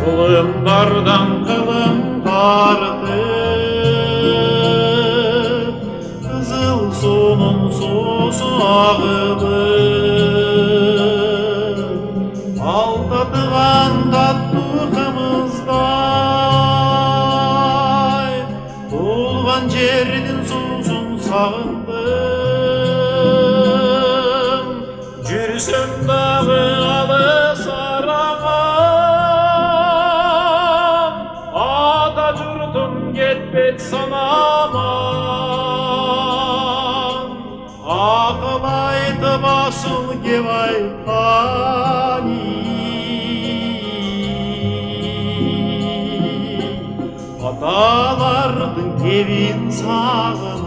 Kılımlardan kılım tartıp, kızıl sunun susu ağılıp, aldatılan tatlı kımızday, tulgan жердің susun sağındım. Жүрсем дағы алыс араға, ата жұртым кетпет санаман. Ақыл айтып асыл кеп айтқан аталардың кебін сағынам.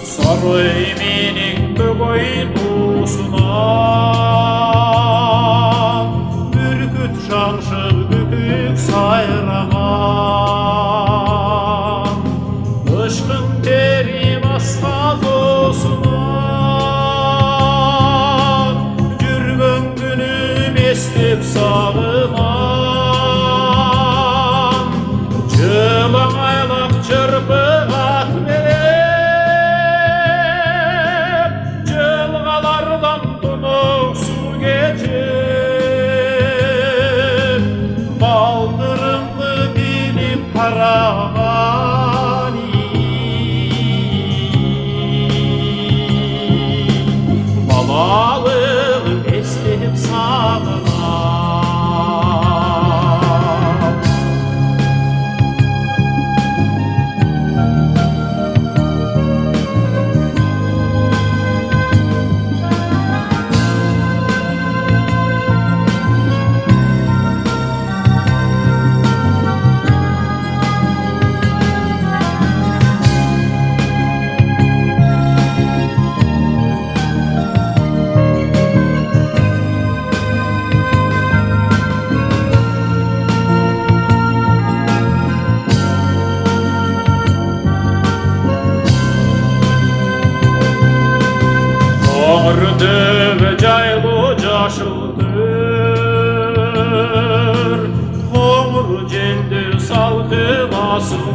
Сарой менің бөгөй туысынан, бүркіт шаңшық бүтік сайраған. Ұшқын терім асқаз осынан, жүрген күнім естеп сағынам. Жылың айлақ жырпық ат беріп, жылғалардан тұнық су кешіп, балтырымды биліп қараған балалығым естеп сағынам. Дөбі жайлы жашылдыр, қоңыр желді салқын асыл